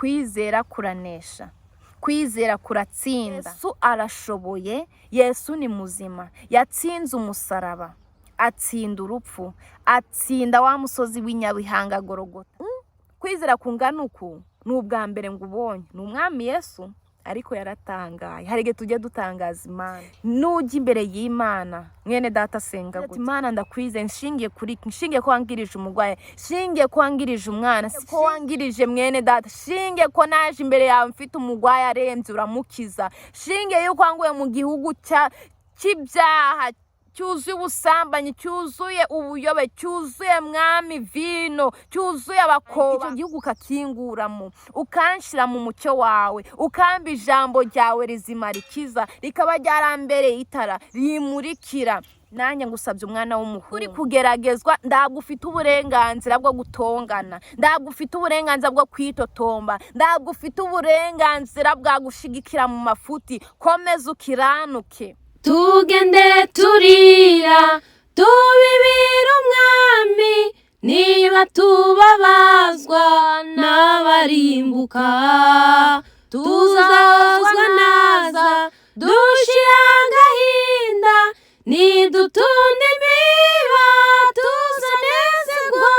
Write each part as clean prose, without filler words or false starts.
kwizera kuranesha, kwizera kuratsinda. Yesu arashoboye, Yesu ni muzima, yatsinze umusaraba, atsinda urupfu, atsinda wa musozi w'inyabihanga Golgotha. Kwizera kungana uku ni ubwa mbere ngo ubonye, ni umwami Yesu, ariko yaratangaye. Hari igihe tujya dutangaza Imana, nujya imbere y'Imana mwene data senga gute, Imana ndakwize nshingiye ko wangirije umugwayi, nshingiye ko wangirije umwana, ko wangirije mwene data, nshingiye ko naje imbere yawe mfite umugwayi arembye uramukiza, nshingiye yuko wanguye mu gihugu cy'ibyaha, cyuzuye ubusambanyi, cyuzuye ubuyobe, cyuzuye mwami vino, cyuzuye abakoba. Icyo gihugu ukakinguramo, ukanshira mu mucyo wawe, ukamba ijambo ryawe rizima rikiza, rikaba ryarambereye itara rimurikira. Nanjye ngusabye umwana w'umuhungu uri kugeragezwa, ndagufite uburenganzira bwo gutongana, ndagufite uburenganzira bwo kwitotomba, ndagufite uburenganzira bwa gushigikira mu mafuti. Komeza ukiranuke, tugende turira tubibira umwami, niba tubabazwa n'abarimbuka, tuzahozwa naza dushira agahinda, nidutunda imiba tuzanezerwa.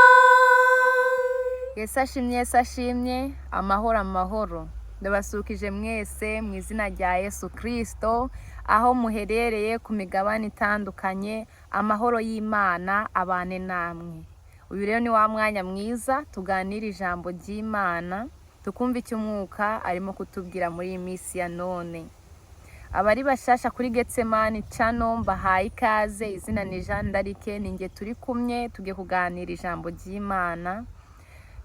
Yesu ashimye, Yesu ashimye. Amahoro amahoro, ndabasukije mwese mu izina rya Yesu Kristo, aho muherereye ku migabane itandukanye. Amahoro y'Imana abane namwe. Uyu rero ni wa mwanya mwiza tuganira ijambo ry'Imana, tukumva icyo umwuka arimo kutubwira muri iyi minsi ya none. Abari bashasha kuri Getsemani channel mbahaye ikaze. Izina ni Jean Darike, ninge turi kumwe tugiye kuganira ijambo ry'Imana.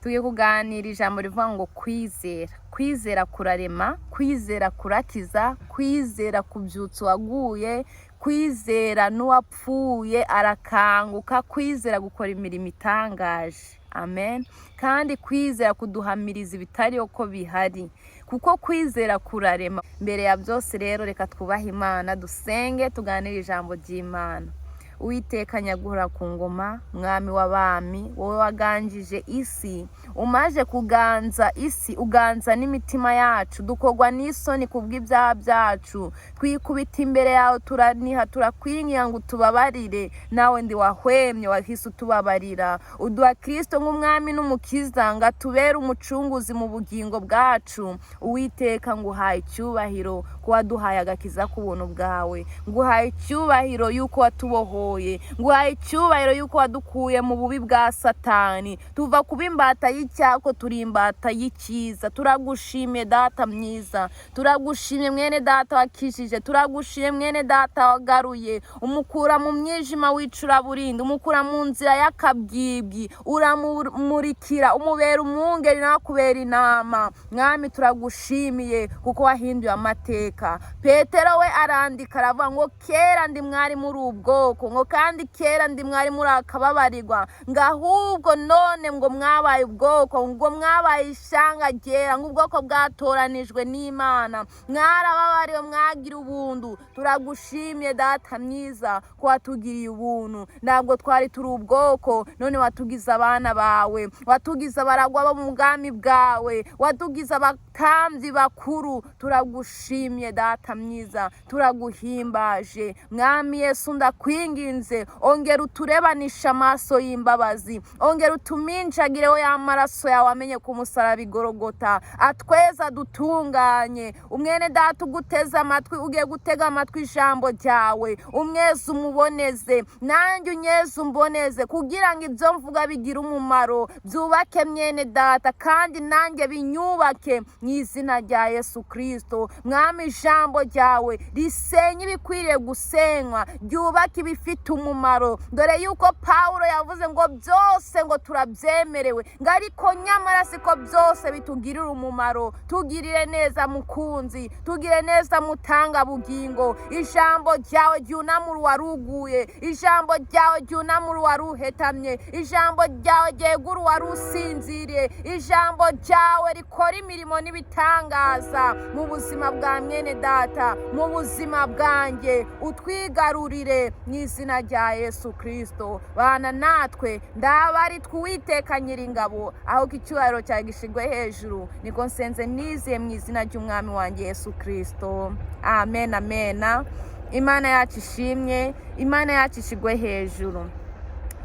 Tugiye kuganira ijambo rivuga ngo kwizera. Kwizera kurarema, kwizera kurakiza, kwizera kubyutsa uwaguye, kwizera n'uwapfuye arakanguka, kwizera gukora imirimo itangaje. Amen. Kandi kwizera kuduhamiriza ibitari uko bihari, kuko kwizera kurarema. Mbere ya byose rero reka twubahe Imana, dusenge, tuganire ijambo ry'Imana. Uwiteka nyagura ku ngoma, mwami w'abami, wowe waganjije isi, umaje kuganza isi, uganza n'imitima yacu, dukogwa n'isoni kubw'ibyaha byacu, twikubita imbere yawe turaniha, turakwinginga ngo tubabarire, nawe ndi wahwemye wahise utubabarira. Uduha Kristo nk'umwami n'umukiza, ngo atubere umucunguzi mu bugingo bwacu. Uwiteka nguhaye icyubahiro ko waduhaye agakiza ku buntu bwawe, nguhaye icyubahiro yuko watubohoye, nguhaye icyubahiro yuko wadukuye mu bubi bwa Satani, tuva kuba imbata y'icyako turi imbata y'icyiza. Turagushimiye data mwiza, turagushimiye mwene data wakishije, turagushimiye mwene data wagaruye, umukura mu mwijima w'icuraburindi, umukura mu nzira y'akabwibwi, uramurikira, umubera umwungeri nakubera inama. Mwami turagushimiye kuko wahinduye amateka. Petero we arandika aravuga ngo kera ndi mwari muri ubwoko, ngo kandi kera ndi mwari muri akababarirwa, ngahubwo none ngo mwabaye ubwoko, ngo mwabaye ishanga ryera, ngo ubwoko bwatoranijwe n'Imana, mwarababariwe, mwagira ubuntu. Turagushimye data mwiza ko watugiriye ubuntu. Ntabwo twari turi ubwoko, none watugize abana bawe, watugize abaragwa bo mu bwami bwawe, watugize abatambyi bakuru. Turagushimye data mwiza, turaguhimbaje. Mwami Yesu ndakwinginze, ongera uturebanisha amaso y'imbabazi, ongera utuminjagireho ya maraso yawe amenye ku musaraba Golgotha, atweza dutunganye. Umwene data uguteza amatwi, ugiye gutega amatwi ijambo ryawe, umwezi umuboneze, nanjye unyeze umboneze, kugira ngo ibyo mvuga bigira umumaro, byubake mwene data, kandi nanjye binyubake mu izina rya Yesu Kristo. Mwami ijambo ryawe risenye ibikwiriye gusenywa, ryubake ibifite umumaro. Dore yuko Paulo yavuze ngo byose ngo turabyemerewe, ngo ariko nyamara siko byose bitugirira umumaro. Tugirire neza mukunzi, tugire neza mutanga bugingo. Ijambo ryawe ryunamura waruguye, ijambo ryawe ryunamura waruhetamye, ijambo ryawe ryegura warusinziriye, ijambo ryawe rikora imirimo n'ibitangaza mu buzima bwa mwene data, mu buzima bwanjye. Utwigarurire mu izina rya Yesu Kristo. Bana natwe ndabari twuwiteka nyiringabo, aho icyubahiro cyawe gishigwe hejuru. Niko nsenze niziye mu izina ry'umwami wanjye Yesu Kristo. Amen, amen. Imana yacu ishimwe, Imana yacu ishigwe hejuru.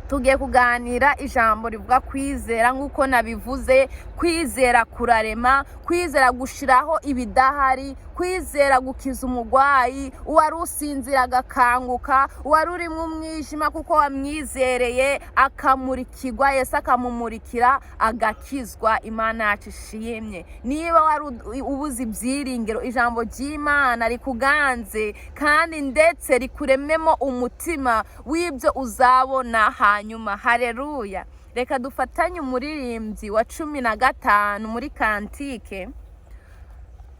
Tugiye kuganira ijambo rivuga kwizera, nk'uko nabivuze. Kwizera kurarema, kwizera gushiraho ibidahari, kwizera gukiza umugwayi, uwari usinzira agakanguka, uwari uri mu mwijima kuko wamwizereye akamurikirwa, Yesu akamumurikira agakizwa. Imana yacu ishimye. Niba wari ubuze ibyiringiro, ijambo ry'Imana rikuganze kandi ndetse rikurememo umutima w'ibyo uzabona hanyuma. Haleluya. Reka dufatanye umuririmbyi wa 15 muri kantike.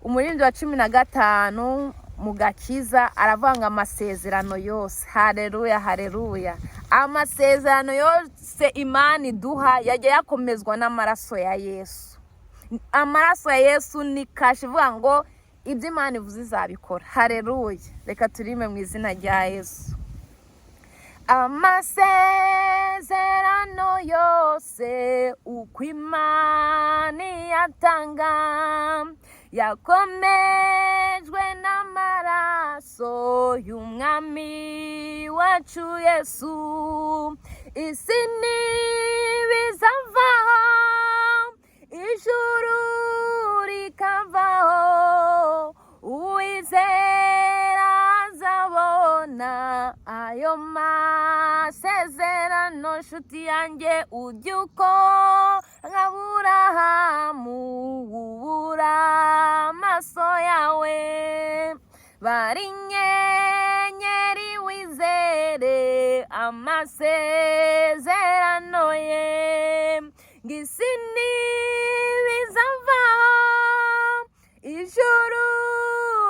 Umuririmbyi wa 15 mu gakiza aravanga amasezerano yose. Haleluya, haleluya. Amasezerano yose Imana iduha yajya yakomezwa n'amaraso ya Yesu. Amaraso ya Yesu ni kashi, ivuga ngo ibyo Imana ivuze izabikora. Haleluya. Reka turime mu izina rya Yesu. Amasezerano yose uko Imana yatanga yakomejwe n'amaraso y'umwami wacu Yesu. Isi ntibizavaho, ijuru rikavaho, uwizera azabona ayo masezerano. Nshuti yanjye ujya uko nk'Aburahamu ubura amaso yawe, bari inyenyeri wizere amasezerano ye. Ngisi ntibizavaho, ijuru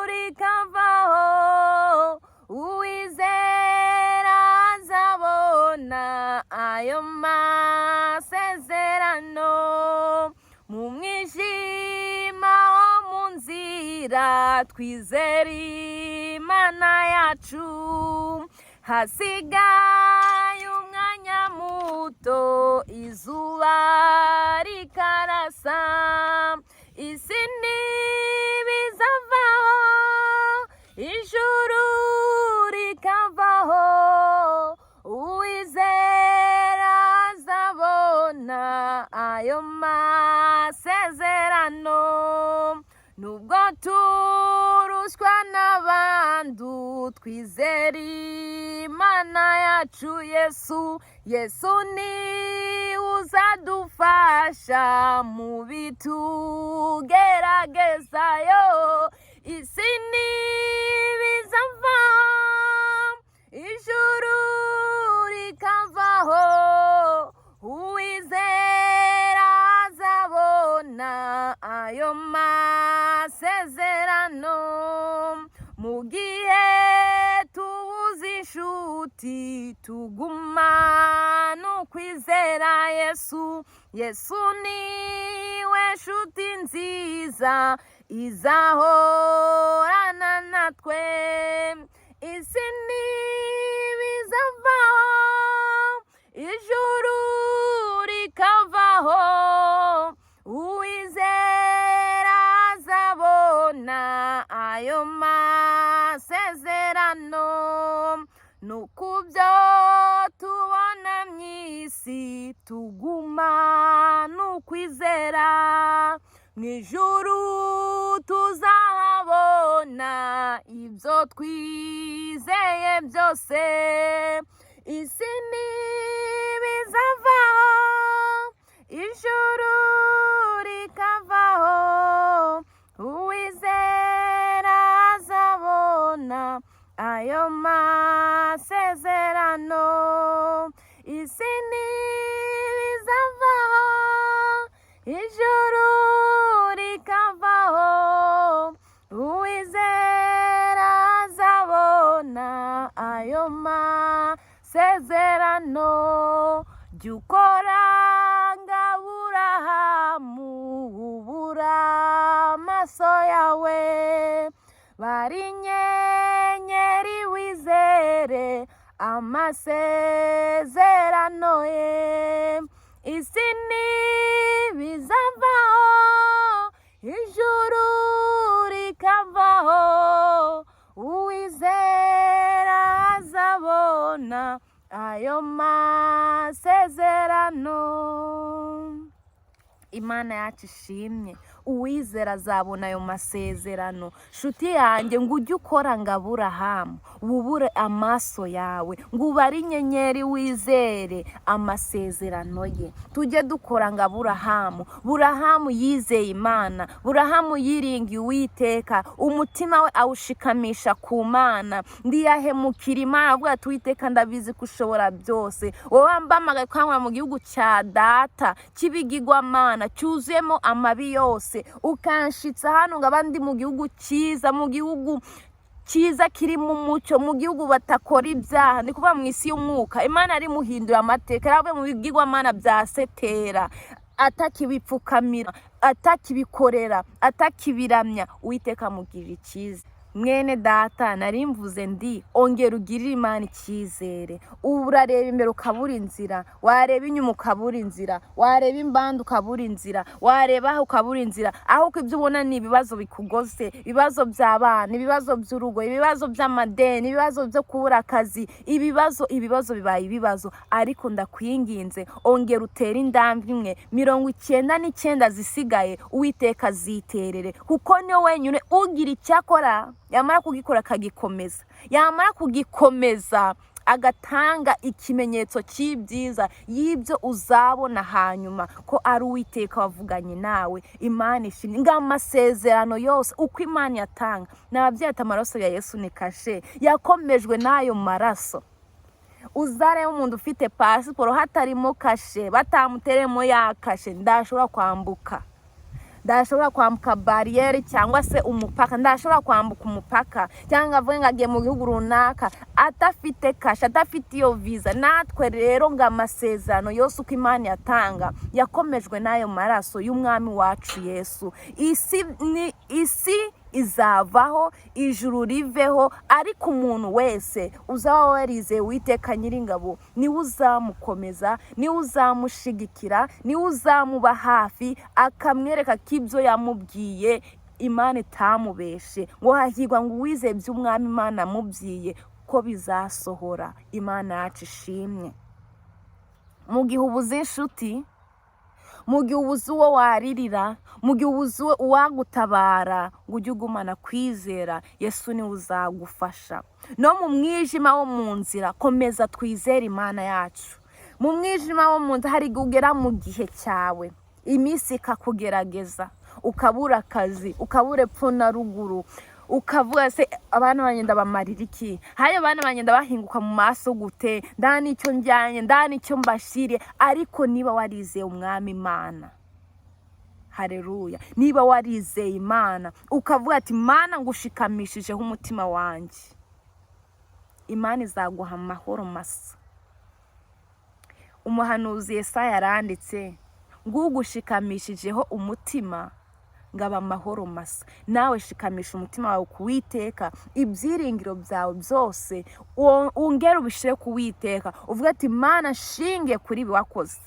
rikavaho, uwizera azabona ayo masezerano. Mu mwijima wo mu nzira twizera Imana yacu, hasigaye umwanya muto izuba rikarasa. Isi ntibizavaho, ijuru rikavaho, uwizera azabona ayo masezerano. Nubwo turuswa n'abantu twizera Imana yacu Yesu. Yesu ni uzadufasha mu bitugeragezayo. Isi ntibizavaho, ijuru rikavaho, uwizera azabona ayo masezerano. Mu gihe tubuze inshuti tugumana ukwizera Yesu. Yesu niwe nshuti nziza izahorana natwe. Isi ntibizavaho, ijuru rikavaho, uwizera azabona ayo masezerano. Nukubyo tubona mw'isi tugumana ukwizera, mw'ijuru tuzahabona ibyo twizeye byose. Isi ntibizavaho, ijuru rikavaho, uwizera azabona ayo masezerano. Isi ntibizavaho, ijuru rikavaho, uwizera azabona ayo masezerano. Jya ukora nk'Aburahamu ubura amaso yawe, bari inyenyeri wizere ama amasezerano ye, isi ntibizavaho, ijuru rikavaho, uwizera azabona ayo masezerano. Imana yacu ishimye, uwizera azabona ayo masezerano. Shuti yanjye, ngo ujye ukora ngo Aburahamu, wubure amaso yawe, ngo ubare inyenyeri wizere amasezerano ye. Tujye dukora ngo Aburahamu. Burahamu yizeye Imana, Burahamu yiringiye Uwiteka, umutima we awushikamisha ku Mana. Ndiyahemukira Imana, avuga ati Uwiteka ndabizi ko ushobora byose, wowe wambamagaye kwamwa mu gihugu cya data cy'ibigirwamana cyuzuyemo amabi yose, ukanshitsa hano ngo abandi mu gihugu cyiza, mu gihugu cyiza kirimo umucyo, mu gihugu batakora ibyaha. Ndi kuvuga mu isi y'umwuka. Imana ari muhindura amateka, yaravuye mu bigirwamana bya Setera, atakibipfukamira, atakibikorera, atakibiramya. Uwiteka amugirira icyiza. Mwene data, nari mvuze ndi ongera ugirire Imana icyizere. Ubu urareba imbere ukabura inzira, wareba inyuma ukabura inzira, wareba imbanda ukabura inzira, wareba aho ukabura inzira, aho ko ibyo ubona ni ibibazo bikugoze, ibibazo by'abana, ibibazo by'urugo, ibibazo by'amadeni, ibibazo byo kubura akazi, ibibazo bibaye ibibazo. Ariko ndakwinginze, ongera utere indambwe imwe, 99 zisigaye Uwiteka ziterere, kuko niyo wenyine ugira icyakora. Yamara kugikora akagikomeza, yamara kugikomeza agatanga ikimenyetso cy'ibyiza y'ibyo uzabona hanyuma, ko ari Uwiteka wavuganye nawe. Imana ishimwe, ngo amasezerano yose uko Imana yatanga. N'ababyeyi ati amaraso ya Yesu ni kashe, yakomejwe n'ayo maraso. Uzareba umuntu ufite pasiporo hatarimo kashe, batamuteremo ya kashe, ndashobora kwambuka. Ndashobora kwambuka barriere cyangwa se umupaka, ndashobora kwambuka umupaka, cyangwa avuye ngagiye mu gihugu runaka atafite kasha, atafite iyo visa. Natwe rero ngo amasezerano yose uko Imana yatanga yakomejwe n'ayo maraso y'umwami wacu Yesu. Isi izavaho, ijuru riveho, ariko umuntu wese uzaba warizeye Uwiteka Nyiringabo niwe uzamukomeza, niwe uzamushigikira, niwe uzamuba hafi, akamwereka ko ibyo yamubwiye Imana itamubeshe, ngo hahirwa ngo uwizeye by'umwami Imana amubwiye ko bizasohora. Imana yacu ishimwe. Mu gihe ubuze inshuti, mu gihe ubuze uwo waririra, mu gihe ubuze uwagutabara, ngo ujye ugumana kwizera, Yesu niwe uzagufasha. No mu mwijima wo mu nzira, komeza twizere Imana yacu. Mu mwijima wo mu nzira hari kugera mu gihe cyawe, iminsi ikakugerageza, ukabura akazi, ukabura epfo na ruguru, ukavuga se abana banyenda bamarira iki, hayo abana banyenda bahinguka mu maso gute, ndani icyo njyanye, ndani icyo mbashire. Ariko niba warizeye umwami Imana, haleluya, niba warizeye Imana ukavuga ati Imana ngushikamishijeho umutima wanjye, Imana izaguha amahoro masa. Umuhanuzi Yesaya yaranditse ngo ugushikamishijeho umutima ngaba amahoro masa. Nawe shikamisha umutima wawe ku Uwiteka, ibyiringiro byawe byose ongera ubishire ku Uwiteka, uvuga ati Imana shinge kuri ibi wakoze,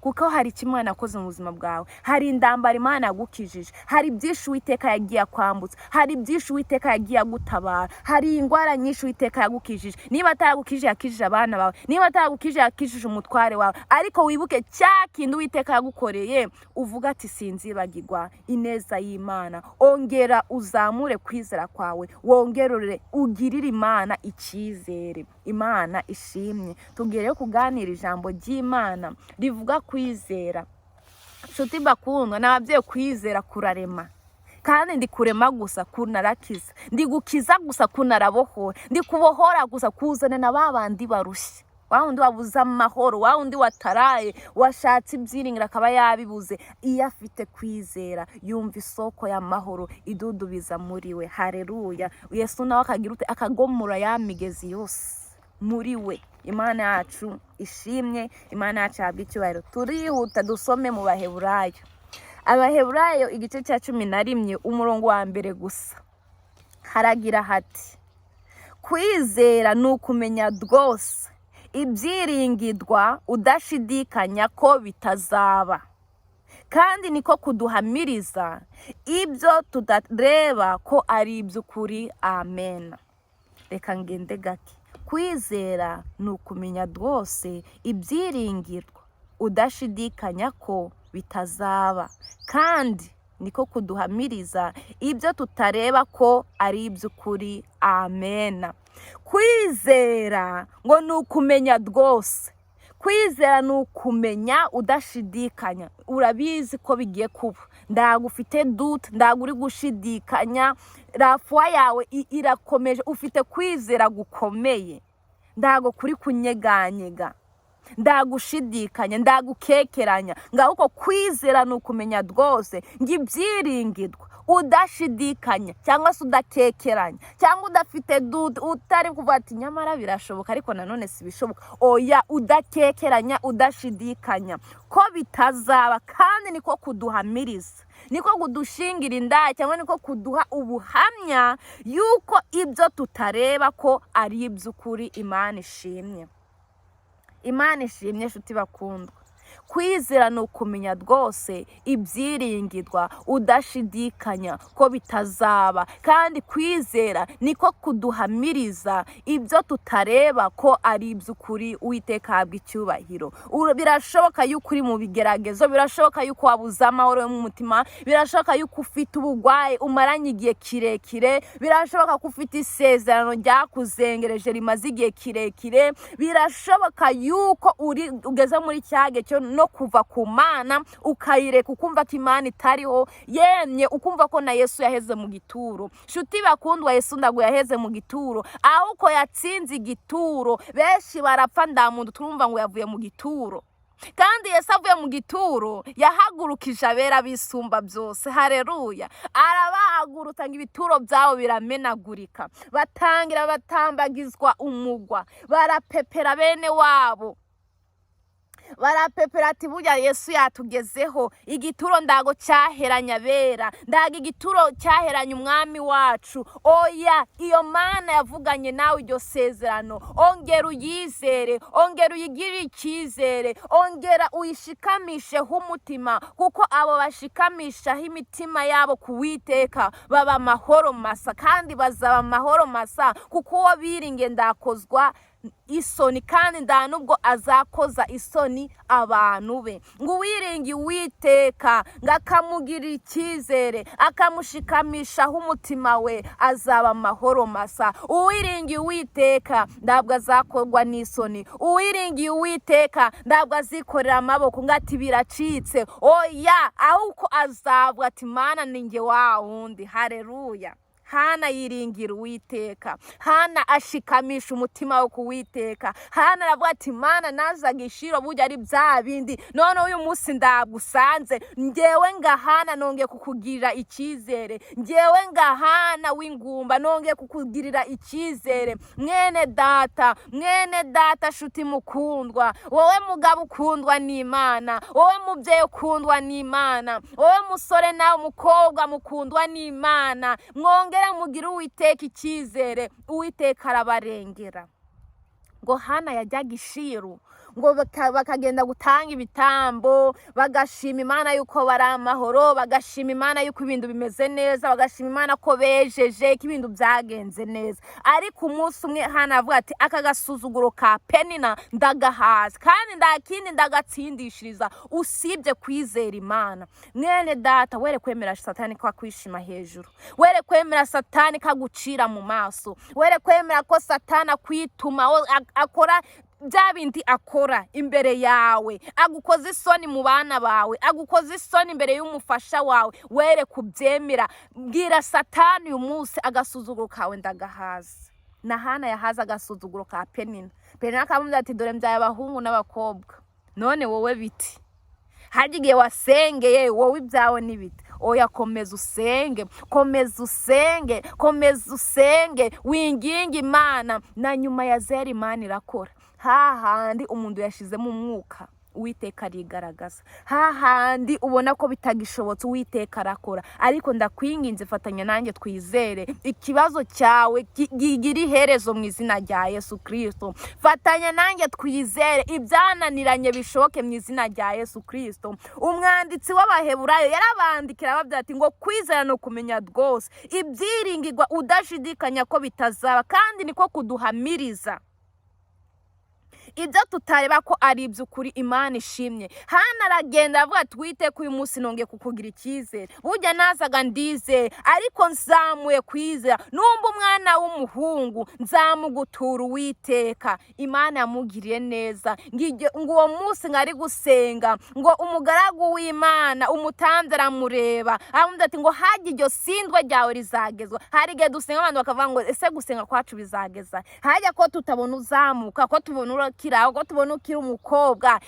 kuko hari Imana yakoze mu buzima bwawe. Hari indambara Imana yagukijije, hari byinshi Uwiteka yagiye kwambutsa, hari byinshi Uwiteka yagiye gutabara, hari ingwara nyinshi Uwiteka yagukijije. Niba ataragukijije yakijije abana bawe, niba ataragukijije yakijije umutware wawe, ariko wibuke cya kindi Uwiteka yagukoreye, uvuga ati sinzibagirwa ineza y'Imana. Ongera uzamure kwizera kwawe, wongerere ugirire Imana icyizere. Imana ishimwe. Tugiye kuganira ijambo ry'Imana rivuga kwizera. Nshuti bakundwa, n'ababyeyi kwizera kurarema, kandi ndi kurema gusa kunarakiza, ndi gukiza gusa kunarabohora, ndi kubohora gusa kuzana na babandi barushye, wa wundi wabuze amahoro, wa wundi wataraye, washatse ibyiringiro akaba yabibuze. Iyo afite kwizera yumva isoko y'amahoro idudubiza muri we. Haleluya. Yesu nawe akagira ute, akagomora ya migezi yose muri we. Imana yacu ishimwe, Imana yacu habwa icyubahiro. Turihuta dusome mu Baheburayo. Abaheburayo igice cya 11 umurongo wa mbere gusa. Haragira hati, kwizera ni ukumenya rwose ibyiringirwa udashidikanya ko bitazaba, kandi niko kuduhamiriza ibyo tutareba ko ari iby'ukuri. Amen. Reka ngende gake. Kwizera ni ukumenya rwose ibyiringirwa udashidikanya ko bitazaba, kandi niko kuduhamiriza ibyo tutareba ko ari iby'ukuri. Amen. Kwizera ngo ni ukumenya rwose. Kwizera ni ukumenya udashidikanya. Urabizi ko bigiye kuba, ndago ufite dute, ndago uri gushidikanya, rafwa yawe irakomeje, ufite kwizera gukomeye, ndago kuri kunyeganyega, ndagushidikanya, ndagukekeranya. Ngaho uko kwizera ni ukumenya rwose ngibyiringirwa udashidikanya, cyangwa se udakekeranya, cyangwa udafite dute, utari kuvuga ati nyamara birashoboka ariko nanone si bishoboka. Oya, udakekeranya, udashidikanya ko bitazaba, kandi niko kuduhamiriza, niko kudushingira indaya, cyangwa niko kuduha ubuhamya yuko ibyo tutareba ko ari iby'ukuri. Imana ishimye. Imana ishimye nshuti bakundwa. Kwizera ni ukumenya rwose ibyiringirwa udashidikanya ko bitazaba, kandi kwizera niko kuduhamiriza ibyo tutareba ko ari iby'ukuri. Uwiteka ahabwa icyubahiro. Birashoboka yuko uri mu bigeragezo, birashoboka yuko wabuze amahoro yo mu mutima, birashoboka yuko ufite ubugwayi umaranye igihe kirekire, birashoboka ko ufite isezerano ryakuzengereje rimaze igihe kirekire, birashoboka yuko ugeze muri cyage cyo no kuva ku Mana ukayireka, ukumva ko Imana itariho, yemye ukumva ko na Yesu yaheze mu gituro. Shuti bakundwa, Yesu ndago yaheze mu gituro, ahubwo yatsinze igituro. Benshi barapfa, nda muntu turumva ngo yavuye mu gituro, kandi Yesu avuye mu gituro yahagurukije abera bisumba byose. Haleluya. Arabahagurutsa ngo ibituro byabo biramenagurika, batangira batambagizwa umugwa, barapepera bene wabo, barapepera ati burya Yesu yatugezeho. Igituro ndago cyaheranya bera, ndago igituro cyaheranya umwami wacu. Oya, iyo Mana yavuganye nawe iryo sezerano, ongera uyizere, ongera uyigirire icyizere, ongera uyishikamisheho umutima, kuko abo bashikamishaho imitima yabo kuwiteka baba amahoro masa, kandi bazaba amahoro masa, kuko uwo biringe ndakozwa isoni, kandi nda nubwo azakoza isoni abantu be. Ngo uwiringi Uwiteka ngakamugira icyizere, akamushikamishaho umutima we, azaba amahoro masa. Uwiringi Uwiteka ntabwo azakorwa n'isoni. Uwiringi Uwiteka ntabwo azikorera amaboko ngati biracitse. Oya, ahubwo azabwa ati Mana ninjye wa wundi. Haleluya. Hana yiringira Uwiteka, Hana ashikamisha umutima wo kuwiteka. Hana aravuga ati Mana nazaga ishiro burya ari bya bindi, none uyu munsi ndagusanze, ngewe ngahana nongeye kukugirira icyizere, ngewe ngahana w'ingumba nongeye kukugirira icyizere. Mwene data shuti mukundwa, wowe mugabo ukundwa n'Imana, wowe mubyeyi ukundwa n'Imana, wowe musore nawe umukobwa mukundwa n'Imana, mwongera mugira Uwiteka icyizere. Uwiteka arabarengera. Ngo Hana yajyaga ishiru, ngo bakagenda gutanga ibitambo, bagashima Imana yuko bari amahoro, bagashima Imana yuko ibintu bimeze neza, bagashima Imana ko bejeje, ko ibintu byagenze neza. Ariko umunsi umwe Hana avuga ati aka gasuzuguro ka Penina ndagahaza, kandi ndakindi ndagatsindishiriza usibye kwizera Imana. Mwene data, were kwemera Satani ko akwishima hejuru, were kwemera Satani kagucira mu maso, were kwemera ko Satani akwituma akora bya bindi akora imbere yawe, agukoze isoni mu bana bawe, agukoze isoni imbere y'umufasha wawe. Were kubyemera, bwira Satani uyu munsi agasuzuguro kawe ndagahaza. Na Hana yahaza agasuzuguro ka Penina. Penina akamubwira ati dore mbyaye abahungu n'abakobwa, none wowe biti? Hagiye wasengeye, wowe ibyawe n'ibiti? Oya, komeza usenge, winginga Imana, na nyuma ya zera Imana irakora. Hahandi umuntu yashizemo umwuka, Uwiteka arigaragaza. Hahandi ubona ko bitagishobotse Uwiteka arakora. Ariko ndakwinginze fatanya nanjye twizere ikibazo cyawe kigira iherezo mu izina rya Yesu Kristo. Fatanya nanjye twizere ibyananiranye bishoboke mu izina rya Yesu Kristo. Umwanditsi w'Abaheburayo yarabandikira bavuga ati ngo kwizera no kumenya rwose ibyiringirwa udashidikanya ko bitazaba, kandi niko kuduhamiriza ibyo tutareba ko ari iby'ukuri. Imana ishimye. Hana aragenda avuga ati Uwiteka uyu munsi nongeye kukugira icyizere. Burya nazaga ndizeye ariko nzamuye kwizera. Numva umwana w'umuhungu nzamugutura Uwiteka. Imana yamugiriye neza. Ngo uwo munsi ngari gusenga ngo umugaragu w'Imana umutambyi aramureba avuga ati ngo hajya iryo sindwe ryawe rizagezwa. Hari igihe dusenga abantu bakavuga ngo ese gusenga kwacu bizageza hajya ko tutabona uzamuka, ko tubona ko tubona ukiri umukobwa.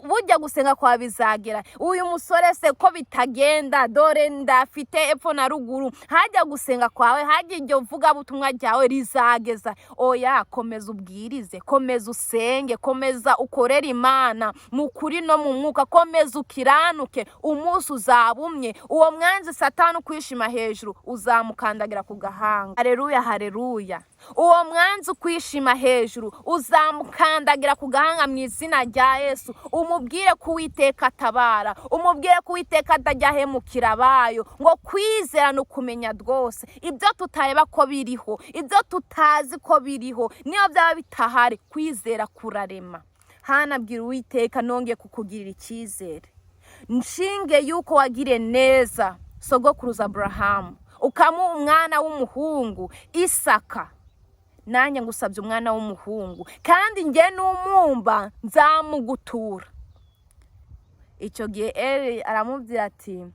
Burya gusenga kwa bizagera. Uyu musore se ko bitagenda, dore ndafite epfo na ruguru. Hajya gusenga kwawe, hajya iryo vuga butumwa ryawe rizageza. Oya, komeza ubwirize, komeza usenge, komeza ukorere Imana mu kuri no mu mwuka, komeza ukiranuke. Umunsi uzabumye uwo mwanzi Satani kwishima hejuru uzamukandagira ku gahanga. Haleluya, haleluya. Uwo mwanzi kwishima hejuru uzamukandagira ku gahanga mu izina rya Yesu. Umubwire ko Uwiteka atabara, umubwire ko Uwiteka atajya ahemukira abayo. Ngo kwizera no kumenya rwose ibyo tutareba ko biriho, ibyo tutazi ko biriho, niyo byaba bitahari kwizera kurarema. Hanabwira Uwiteka nongeye kukugirira icyizere. Nshinge yuko wagire neza sogokuruza Abrahamu ukamuha umwana w'umuhungu Isaka, nanjye ngusabye umwana w'umuhungu, kandi njye n'umwumva nzamugutura. Icyo gihe Eli aramubwira ati,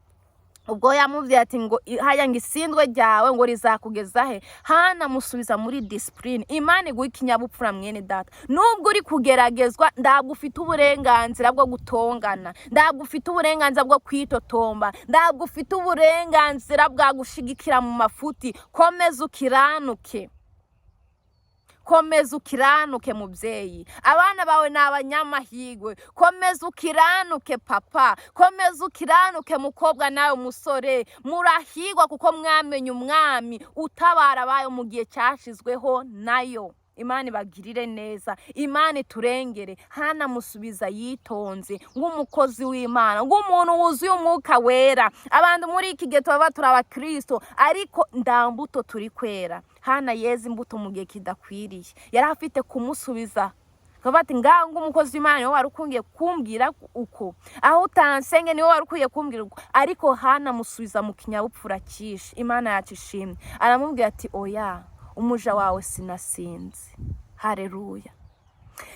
ubwo yamubwira ati ngo haya ngo isindwe ryawe ngo rizakugeza he. Hana musubiza muri discipline. Imana iguha ikinyabupfura mwene data. Nubwo uri kugeragezwa, ndabwo ufite uburenganzira bwo gutongana, ndabwo ufite uburenganzira bwo kwitotomba, ndabwo ufite uburenganzira bwa gushigikira mu mafuti. Komeza ukiranuke, komeza ukiranuke mubyeyi. Abana bawe ni abanyamahirwe. Komeza ukiranuke papa, komeza ukiranuke mukobwa nawe musore. Murahirwa kuko mwamenye umwami utabara abayo mu gihe cyashizweho nayo. Imana ibagirire neza, Imana iturengere. Hana musubiza yitonze nk'umukozi w'Imana, nk'umuntu wuzuye umwuka wera. Abantu muri iki gihe tuba turaba Kristo ariko ndambuto turi kwera. Hana yeze imbuto mu gihe kidakwiriye. Yari afite kumusubiza kabati nganga umukozi w'Imana niwe wari ukungiye kumbwira uko, aho utansenge niwe wari ukwiye kumbwira uko. Ariko Hana musubiza mu kinyabupfura cyinshi. Imana yacu ishimwe. Aramubwira ati oya, umuja wawe sinasinze. Haleluya.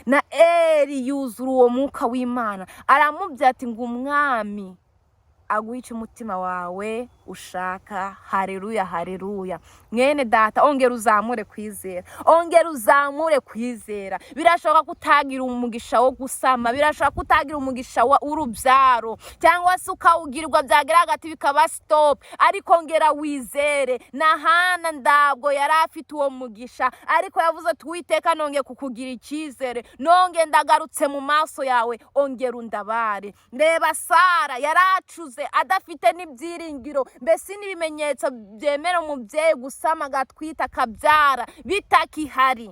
Na Eli yuzura uwo mwuka w'Imana. Aramubwira ati ngo umwami aguhice umutima wawe ushaka. Haleluya, haleluya. Mwene data, ongera uzamure kwizera, ongera uzamure kwizera. Birashoboka kutagira umugisha wo gusama, birashoboka kutagira umugisha w'urubyaro, cyangwa se ukawugirwa byagira hagati bikaba stop. Ariko ongera wizere. Na Hana ndabwo yari afite uwo mugisha, ariko yavuze ati Uwiteka nongeye kukugira icyizere, nonge ndagarutse mu maso yawe, ongera undabare. Reba Sara yaracuze adafite n'ibyiringiro, mbese n'ibimenyetso byemera umubyeyi gusama agatwita akabyara bitakihari.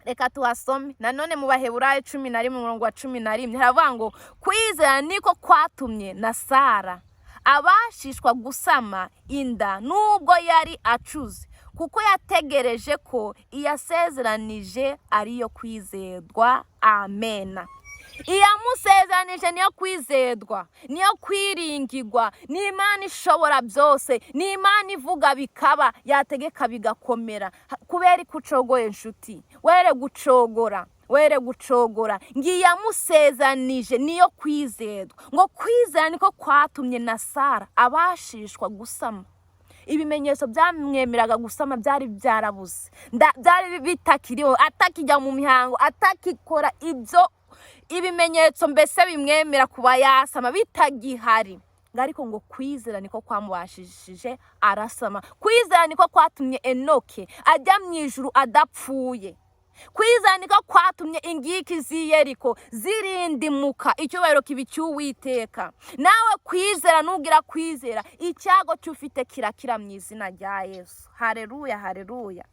Reka tuhasome nanone mu Baheburayo 11 umurongo wa 11. Haravuga ngo kwizera niko kwatumye na Sara abashishwa gusama inda nubwo yari acuze, kuko yategereje ko iyasezeranije ariyo kwizerwa. Amena. Iyamusezeranije niyo kwizerwa, niyo kwiringirwa. Ni Imana ishobora byose, ni Imana ivuga bikaba, yategeka bigakomera. Kubera ikucogoye nshuti, were gucogora, were gucogora. Ngiyamusezeranije niyo kwizerwa. Ngo kwizera niko kwatumye na Sara abashishwa gusama. Ibimenyetso byamwemeraga gusama byari byarabuze, byari bitakiriho, atakijya mu mihango, atakikora ibyo ibimenyetso mbese bimwemera kuba yasama bitagihari. Ariko ngo kwizera niko kwamubashishije arasama. Kwizera niko kwatumye Enoke ajya mu ijuru adapfuye. Kwizera niko kwatumye ingiki z'Iyeriko zirindimuka, icyubahiro kibi cy'Uwiteka. Nawe kwizera, nugira kwizera, icyago cyufite kirakira mu izina rya Yesu. Haleluya, haleluya.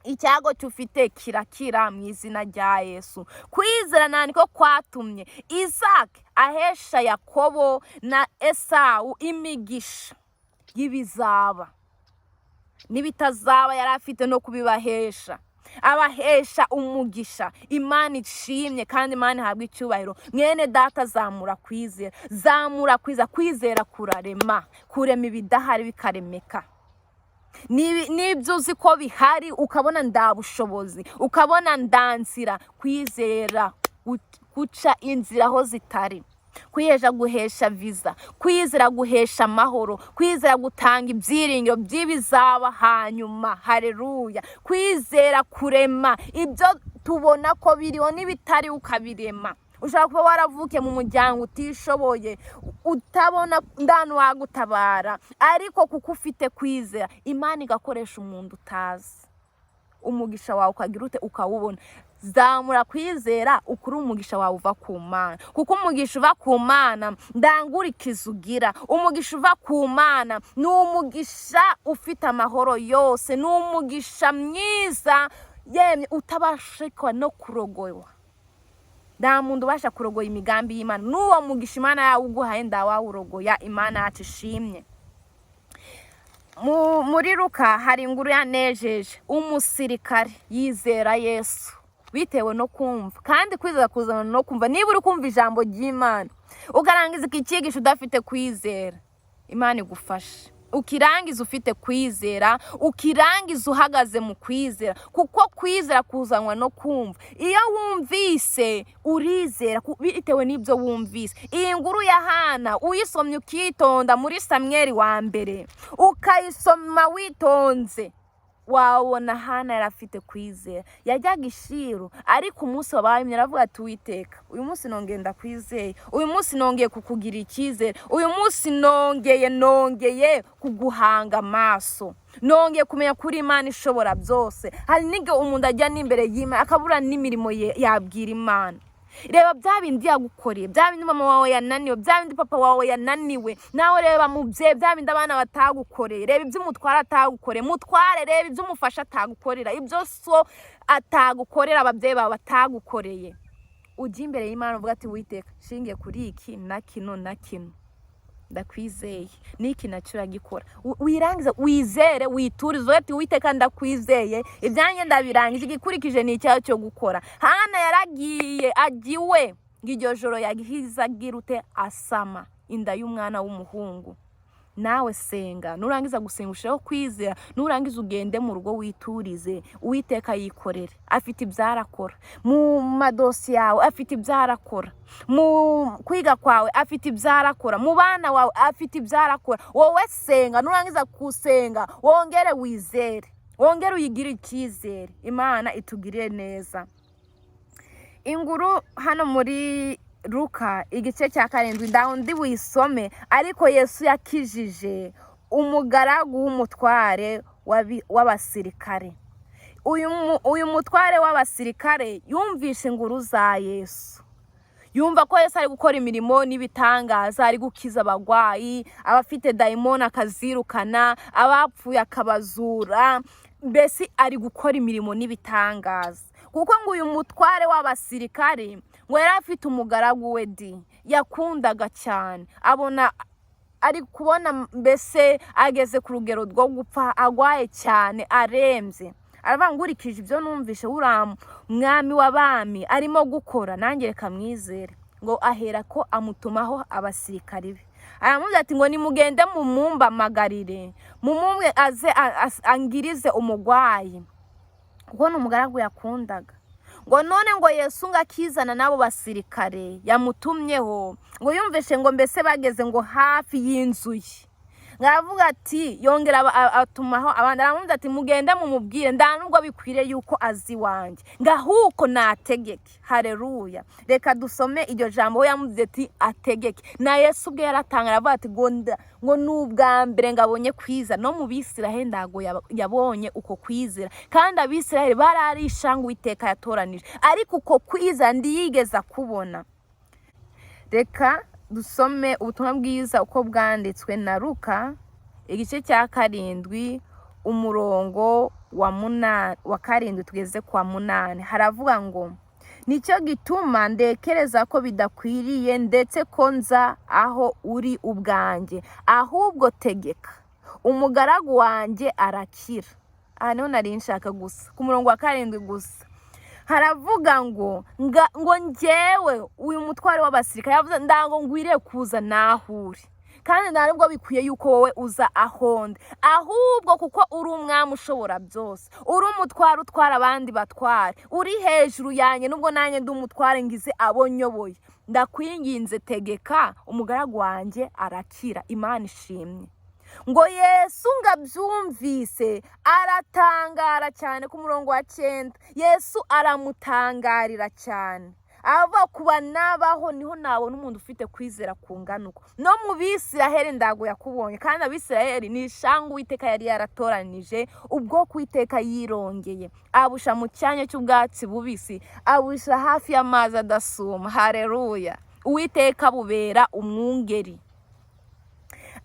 Icyago cyufite kirakira mu izina rya Yesu. Kwizera niko kwatumye Isaka ahesha Yakobo na Esawu imigisha y'ibizaba n'ibitazaba yari afite no kubibahesha. Abahesha umugisha. Imana ishimye kandi Imana ihabwa icyubahiro. Mwene data, zamura kwizera, zamura kwizera kurarema, kurema ibidahari bikaremeka. Nibyo uzi ko bihari ukabona ndabushobozi, ukabona ndanzira. Kwizera guca inzira aho zitari, kwiyeza guhesha visa, kwizera guhesha amahoro, kwizera gutanga ibyiringiro by'ibizaba hanyuma. Haleluya. Kwizera kurema ibyo tubona ko biriho n'ibitari ukabirema. Ushaka kuba waravuke mu muryango utishoboye, utabona ndanu wagutabara, ariko kuko ufite kwizera, Imana igakoresha umuntu utazi, umugisha wawe ukagira ute ukawubona. Zamura kwizera ukuri umugisha wawe uva ku Mana, kuko umugisha uva ku Mana ndangurikiza ugira. Umugisha uva ku Mana ni umugisha ufite amahoro yose, ni umugisha mwiza yemye utabashikwa no kurogoywa. Nta muntu ubasha kurogoya imigambi y'Imana. N'uwo mugisha Imana yawuguhaye ndawawurogoya. Imana yacu ishimye. Muri Luka hari inkuru yanejeje. Umusirikare yizera Yesu bitewe no kumva, kandi kwizera kuzana no kumva. Niba uri kumva ijambo ry'Imana ukarangiza iki cyigisho udafite kwizera, Imana igufashe. Ukirangiza ufite kwizera, ukirangiza uhagaze mu kwizera, kuko kwizera kuzanwa no kumva. Iyo wumvise urizera bitewe n'ibyo wumvise. Iyi nkuru ya Hana uyisomye ukitonda muri Samweli wa mbere, ukayisoma witonze, wabona Hana yarafite kwizera. Yajyaga ishiro, ariko umunsi wabaye aravuga ati Uwiteka, uyu munsi nongeye ndakwizeye, uyu munsi nongeye kukugira icyizere, uyu munsi nongeye kuguhanga amaso, nongeye kumenya kuri Imana ishobora byose. Hari n'igihe umuntu ajya n'imbere y'Imana akabura n'imirimo yabwira Imana. Reba bya bindi yagukoreye, bya bindi mama wawe yananiwe, bya bindi papa wawe yananiwe, nawe reba mubyeyi bya bindi abana batagukoreye. Reba ibyo umutwara atagukoreye, mutware reba ibyo umufasha atagukorera, ibyo so atagukorera ababyeyi bawe batagukoreye. Ujya imbere y'Imana uvuga ati Uwiteka, shingiye kuri iki na kino na kino ndakwizeye, niki nacyo uragikora. Wirangiza wizere, witurize ati Uwiteka ndakwizeye, ibyanjye ndabirangije, igikurikije ni icyaha cyo gukora. Hana yaragiye agiwe ng'iryo joro yagihiza girute asama inda y'umwana w'umuhungu. Nawe senga, nurangiza gusenga usheho kwizera, nurangiza ugende mu rugo witurize. Uwiteka yikorere, afite ibyarakora mu madosi yawe, afite ibyarakora mu kwiga kwawe, afite ibyarakora mu bana wawe, afite ibyarakora. Wowe senga, nurangiza kusenga wongere wizere, wongere uyigire icyizere. Imana itugirire neza. Inguru hano muri Luka igice cya 7 ndawundi wisome. Ariko Yesu yakijije umugaragu w'umutware w'abasirikare. Uyu mutware w'abasirikare yumvishe inkuru za Yesu, yumva ko Yesu ari gukora imirimo n'ibitangaza, ari gukiza abagwayi, abafite dayimoni akazirukana, abapfuye akabazura, mbese ari gukora imirimo n'ibitangaza. Kuko ngo uyu mutware w'abasirikare ngo yari afite umugaragu we yakundaga cyane, abona ari kubona mbese ageze ku rugero rwo gupfa, agwaye cyane, arembye. Arabangurikije ibyo numvishe uriya mwami w'abami arimo gukora, nanjye reka mwizere. Ngo ahera ko amutumaho abasirikari be, aramubwira ati ngo nimugende mumumbamagarire, mumumwe aze angirize umugwayi, kuko n'umugaragu yakundaga. Ngo none ngo Yesu ngakizana nabo basirikare yamutumyeho, ngo yumvishe ngo mbese bageze ngo hafi y'inzu ye, ngavuga ati yongera atumaho abandi aramuvuga ati mugende mumubwire ndanubwo bikwire yuko azi wanje ngahuko nategeke. Haleluya. Reka dusome iryo jambo yamuvuze ati ategeke. Na Yesu ubwe yaratanga aravuga ati ngo nubwa mbere ngabonye kwiza no mu Bisiraheli ndago yabonye uko kwizera, kandi Abisiraheli bararishanga Uwiteka yatoranije, ariko uko kwiza ndiyigeza kubona. Reka dusome ubutumwa bwiza uko bwanditswe na REKA igice cya 7 umurongo wa 7 tugeze kwa 8. Haravuga ngo nicyo gituma ndekereza ko bidakwiriye ndetse ko nza aho uri ubwanjye, ahubwo tegeka umugaragu wanjye arakira. Aha niho nari nshaka gusa ku murongo wa 7 gusa. Haravuga ngo njyewe uyu mutware w'abasirikare yavuze ndango ngwire kuza nahuri, kandi ntabwo bikwiye yuko wowe uza ahonde, ahubwo kuko uri umwami ushobora byose, uri umutware utwara abandi batware, uri hejuru yanjye nubwo nanjye ndi umutware ngize abo nyoboye, ndakwinginze tegeka umugaragu wanjye arakira. Imana ishimwe. Ngo Yesu ngabyumvise aratangara cyane. Ku murongo wa 9 Yesu aramutangarira cyane, ava kuba nabaho niho nabona umuntu ufite kwizera kunganuko. No mu Bisiraheli ndago yakubonye, kandi Abisiraheli ni ishanga Uwiteka yari yaratoranije, ubwo Uwiteka yirongeye abusha mu cyanya cy'ubwatsi bubisi, abusha hafi y'amazi adasuma. Haleluya. Uwiteka bubera umwungeri.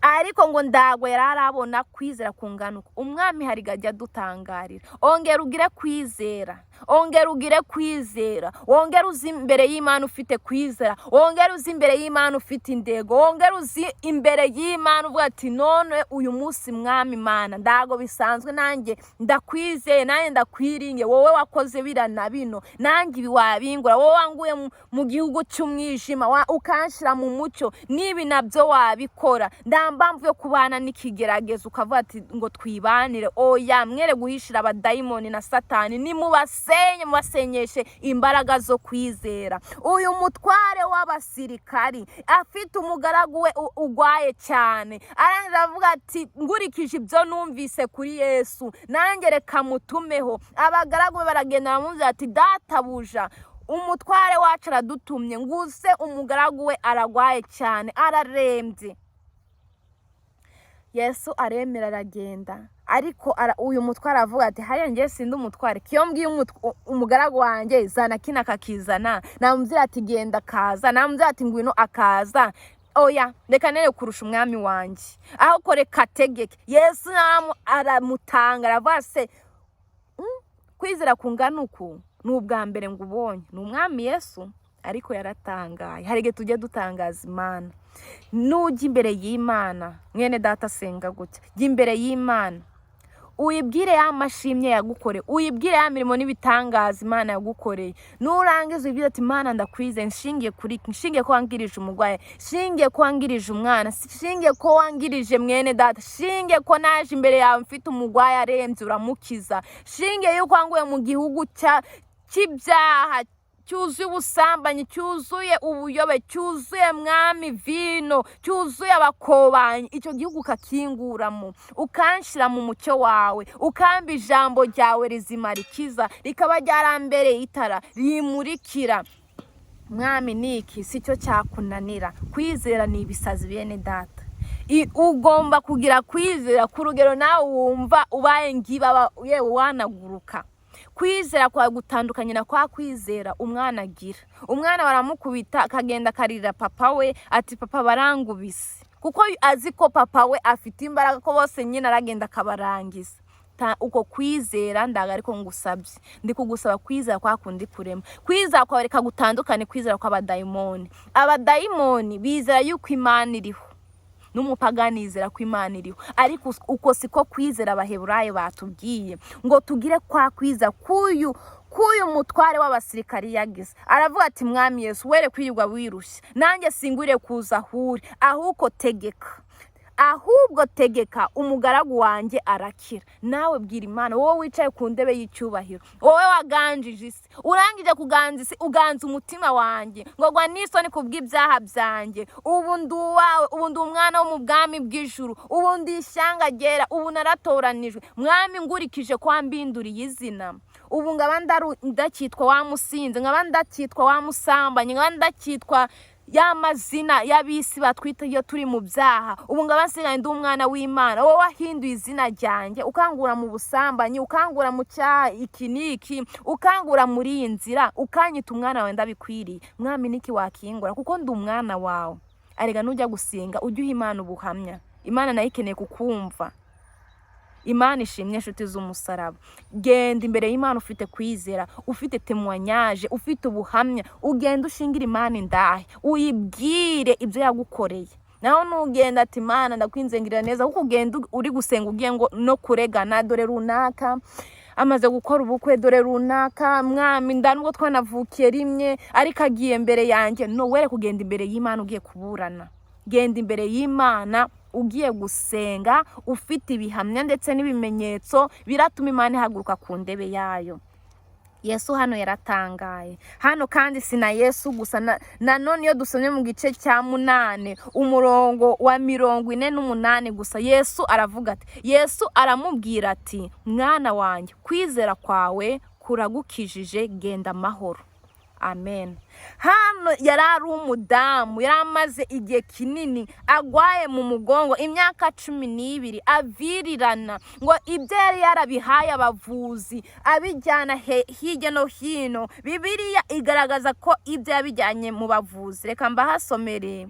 Ariko ngo ndago yararabona kwizera kunganuko. Umwami harigajya dutangarira, ongera ugire kwizera, ongera ugire kwizera, ongera uzi imbere y'Imana ufite kwizera, ongera uzi imbere y'Imana ufite indego, ongera uzi imbere y'Imana uvuga ati none uyu munsi mwami Imana ndago bisanzwe nanjye ndakwizeye, nanjye ndakwiringe, wowe wakoze birana bino, nanjye biwabingura, wowe wanguye mu gihugu cy'umwijima ukanshira mu mucyo, nibi nabyo wabikora. Ndambamvu yo kubana n'ikigeragezo ukavuga ati ngo twibanire, oya mwere guhishira abadayimoni na Satani, ni mubasenyeshe imbaraga zo kwizera. Uyu mutware w'abasirikari afite umugaragu we ugwaye cyane, arangira avuga ati ngurikije ibyo numvise kuri Yesu nanjye reka mutumeho. Abagaragu be baragenda baramuvuga ati databuja umutware wacu aradutumye nguse umugaragu we aragwaye cyane, ararembye. Yesu aremera aragenda, ariko uyu mutware avuga ati hariya ngiye sindi umutware, kiyo mbwiye umugaragu wanjye zana kina kakizana, namubwira ati genda kaza, namubwira ati ngwino akaza, oya reka nere kurusha umwami wanjye, aho kore kategeke. Yesu aramutanga aravuga se kwizera kunganuko n'ubwa mbere ngubonye ni umwami Yesu. Ariko yaratangaye. Harige tujye dutangaza Imana. Nujya imbere y'Imana mwene data senga gutya, jya imbere y'Imana uyibwire ya mashimye yagukore, uyibwire ya mirimo n'ibitangaza Imana yagukoreye. Nurangiza ubwire ati Imana ndakwize, nshingiye ko wangirije umugwaye, nshingiye ko wangirije umwana, nshingiye ko wangirije mwene data, nshingiye ko naje imbere yawe mfite umugwaye arembye uramukiza, nshingiye yuko wanguye mu gihugu cy'ibyaha cyuzuye ubusambanyi, cyuzuye ubuyobe, cyuzuye mwami vino, cyuzuye abakobanyi. Icyo gihugu ukakinguramo, ukanshira mu mucyo wawe, ukamba ijambo ryawe rizima rikiza, rikaba ryarambereye itara rimurikira. Mwami niki si cyo cyakunanira. Kwizera ni ibisazi bene data. Ugomba kugira kwizera ku rugero nawe wumva ubaye ngiba yewe wanaguruka. Kwizera kwa gutandukanye na kwa kwizera umwana agira. Umwana baramukubita akagenda karira papa we ati papa barangubise, kuko azi ko papa we afite imbaraga ko bose nyine aragenda kabarangiza. Uko kwizera ndaga ariko ngusabye, ndi kugusaba kwizera kwa kundi kurema. Kwizera kwa reka gutandukane kwizera kwa abadayimoni. Abadayimoni bizera yuko Imana iriho, n'umupaganizera ko Imana iriho, ariko uko siko kwizera abaheburayo batubwiye ngo tugire kwa kwiza kuyu mutware w'abasirikari yagize. Aravuga ati mwami Yesu were kwirirwa wirushye, nanjye singwire kuza huri, ahubwo tegeka. ahubwo tegeka umugaragu wanjye arakira. Nawe bwira Imana, wowe wicaye ku ndebe y'icyubahiro, wowe waganjije isi, urangije kuganza isi, uganza umutima wanjye ngo gwa n'isoni kubw'ibyaha byanjye. Ubu ndi uwawe, ubu ndi umwana wo mu bwami bw'ijuru, ubu ndi ishyanga ryera, ubu naratoranijwe. Mwami, ngurikije kwa mbinduriye izina. Ubu ngaba ndakitwa wa musinzi, ngaba ndakitwa wa musambanyi, ngaba ndakitwa ya mazina y'abisi batwita iyo turi mu byaha. Ubu ngaba nsigaye ndi umwana w'Imana. Wowe wahinduye izina ryanjye, ukangura mu busambanyi, ukangura mu cyaha iki n'iki, ukangura muri iyi nzira, ukanyita umwana wawe, ndabikwiriye. Mwami, niki wakingura? Kuko ndi umwana wawe. Arega nujya gusenga ujye uha Imana ubuhamya. Imana nayo ikeneye kukumva. Imana ishimwe inshuti z'umusaraba. Genda imbere y'Imana ufite kwizera, ufite témoignage, ufite ubuhamya. Ugenda ushingira Imana indahe, uyibwire ibyo yagukoreye. Naho nugenda ati Imana ndakwinzengirira neza, kuko ugenda uri gusenga ugiye ngo no kuregana, dore runaka amaze gukora ubukwe, dore runaka mwami ndanubwo twanavukiye rimwe ariko agiye mbere yanjye. No, were kugenda imbere y'Imana ugiye kuburana. Genda imbere y'Imana ugiye gusenga ufite ibihamya ndetse n'ibimenyetso biratuma Imana ihaguruka ku ndebe yayo. Yesu hano yaratangaye. Hano kandi sina Yesu gusa, nanone iyo dusomye mu gice cya 8 umurongo wa 48 gusa, Yesu aravuga ati, Yesu aramubwira ati, mwana wanjye, kwizera kwawe kuragukijije, genda amahoro. Amen. Hano yarari umudamu, yaramaze igihe kinini agwaye mu mugongo, imyaka 12 avirirana, ngo ibyo yari yarabihaye abavuzi abijyana hirya no hino. Bibiliya igaragaza ko ibyo yabijyanye mu bavuzi. Reka mbahasomere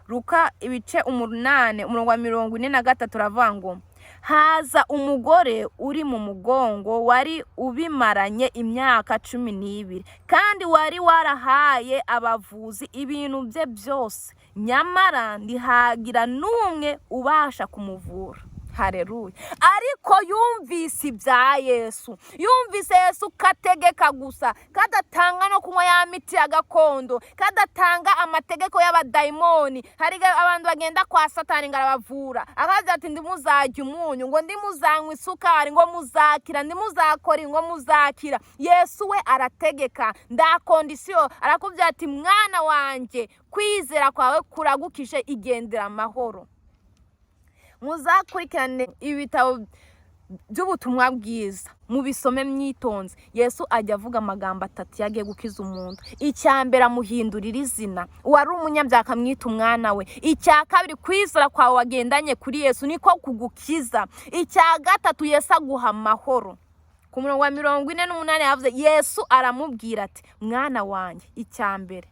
Luka ibice 8 umurongo wa 43 turavuga ngo, haza umugore uri mu mugongo wari ubimaranye imyaka 12 kandi wari warahaye abavuzi ibintu bye byose, nyamara ndihagira n'umwe ubasha kumuvura. Haleluya. Ariko yumvise ibya Yesu, yumvise Yesu kategeka gusa, kadatanga no kunywa ya miti ya gakondo, kadatanga amategeko y'abadayimoni. Hari abantu bagenda kwa Satani ngarabavura, akaza ati ndimuzajya umunyu, ngo ndimuzanywa isukari, ngo muzakira, ndimuzakora, ngo muzakira. Yesu we arategeka, nda kondisiyo, arakubwira ati mwana wanjye, kwizera kwawe kuragukije, igendera amahoro. Muzakurikirane ibitabo by'ubutumwa bwiza, mubisome mwitonze. Yesu ajya avuga amagambo 3 yagiye gukiza umuntu. Icyambere amuhindurira izina, wari umunyabyaha akamwita umwana we. Icya kabiri, kwizera kwawe wagendanye kuri Yesu niko kugukiza. Icya gatatu, Yesu aguha amahoro. Ku murongo wa 48 yavuze, Yesu aramubwira ati, mwana wanjye, icyambere.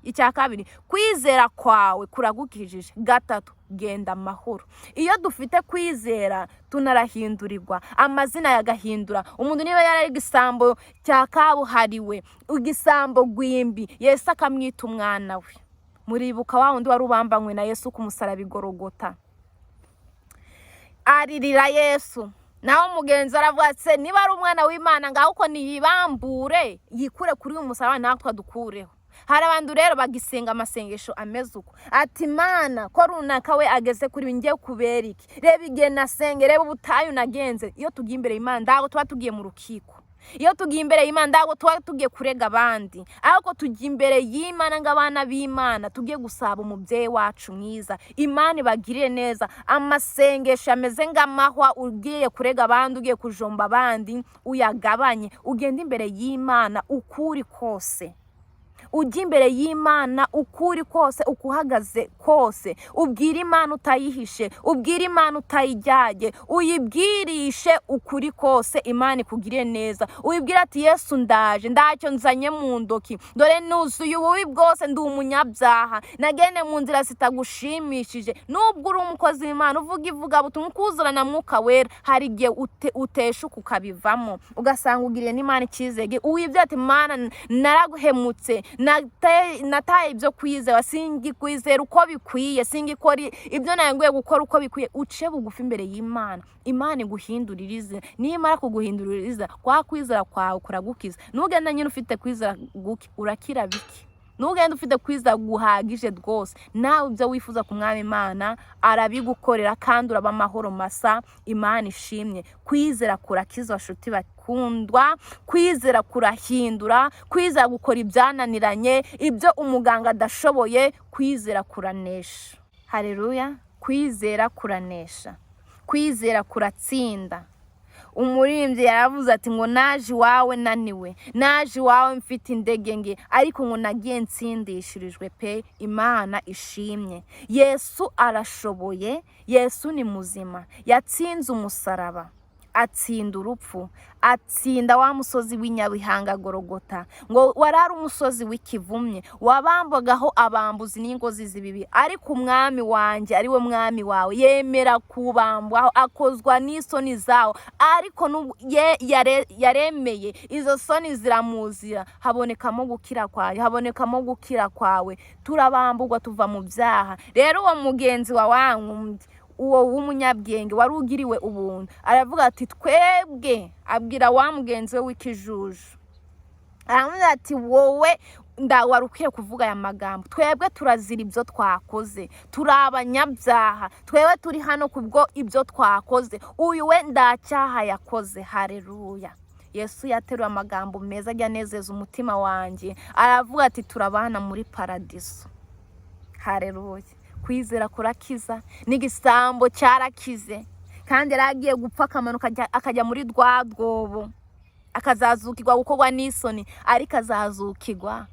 Icya kabiri, kwizera kwawe kuragukijije. Gatatu, genda amahoro. Iyo dufite kwizera tunarahindurirwa, amazina yagahindura. Umuntu niba yarari igisambo cya kabuhariwe, igisambo gwimbi, Yesu akamwita umwana we. Muribuka wa wundi wari ubambanywe na Yesu ku musaraba Igorogota, aririra Yesu. Naho mugenzi aravuga ati, niba ari umwana w'Imana ngaho uko niyibambure yikure kuri uyu musaraba, natwe dukureho. Hari abantu rero bagisenga amasengesho ameze uko, ati Mana ko runaka we ageze kuri ngiye kubera iki, reba igihe nasenge, reba ubutayu nagenze. Iyo tugiye imbere y'Imana ndago tuba tugiye mu rukiko, iyo tugiye imbere y'Imana ndago tuba tugiye kurega abandi, ariko tugiye imbere y'Imana ng'abana b'Imana tugiye gusaba umubyeyi wacu mwiza, Imana ibagirire neza. Amasengesho ameze ng'amahwa, ugiye kurega abandi, ugiye kujomba abandi, uyagabanye, ugenda imbere y'Imana ukuri kose. Ujya imbere y'Imana ukuri kose, ukuhagaze kose, ubwira Imana utayihishe, ubwira Imana utayijyaje, uyibwirishe ukuri kose, Imana ikugirire neza. Uyibwira ati, Yesu ndaje, ndacyo nzanye mu ndoki, dore nuzuye ububi bwose, ndi umunyabyaha, nagende mu nzira zitagushimishije. Nubwo uri umukozi w'Imana, uvuga ivuga butumwa, ukuzurana Mwuka Wera, hari igihe uteshuka ukabivamo, ugasanga ugiriye n'Imana icyizere. Uyibwira ati, Mana naraguhemutse, nataye ibyo kwizera, singi kwizera uko bikwiye, singi kora ibyo nayanguye gukora uko bikwiye. Uce bugufi imbere y'Imana, Imana iguhindurira izina. Nimara kuguhindurira izina, kwa kwizera kwawe kuragukiza. Nugenda nyine ufite kwizera guki, urakira biki. ntugende ufite kwizera guhagije rwose, nawe ibyo wifuza ku mwami Imana arabigukorera kandi uraba amahoro masa. Imana ishimye. Kwizera kurakiza bashuti bakundwa, kwizera kurahindura, kwizera gukora ibyananiranye, ibyo umuganga adashoboye, kwizera kuranesha. Haleluya. Kwizera kuranesha, kwizera kuratsinda. Umuririmbyi yaravuze ati ngo naje iwawe naniwe, naje iwawe mfite indege nke, ariko ngo nagiye ntsindishirijwe pe. Imana ishimye. Yesu arashoboye, Yesu ni muzima, yatsinze umusaraba, atsinda urupfu, atsinda wa musozi w'inyabihanga Gorogota, ngo warari umusozi w'ikivumye wabambagaho abambuzi n'ingozi z'ibibi, ariko umwami wanje ari we mwami wawe yemera kubambwaho, akozwa n'isoni zawo, ariko yaremeye izo soni ziramuzira, habonekamo gukira kwawe, habonekamo gukira kwawe, turabambugwa tuva mu byaha. Rero uwo mugenzi wa wankundi, uwo w'umunyabwenge wari ugiriwe ubuntu, aravuga ati twebwe, abwira wa mugenzi we w'ikijuju, aravuga ati wowe wari ukwiye kuvuga aya magambo, twebwe turazira ibyo twakoze, turi abanyabyaha, twebwe turi hano kubwo ibyo twakoze, uyu we ndacyaha yakoze. Haleluya. Yesu yateruye amagambo meza ajya anezeza umutima wanjye, aravuga ati turabana muri paradiso. Haleluya. Kwizera kurakiza, n'igisambo cyarakize kandi yaragiye gupfa akamanuka akajya muri rwa rwobo, akazazukirwa gukorwa n'isoni, ariko azazukirwa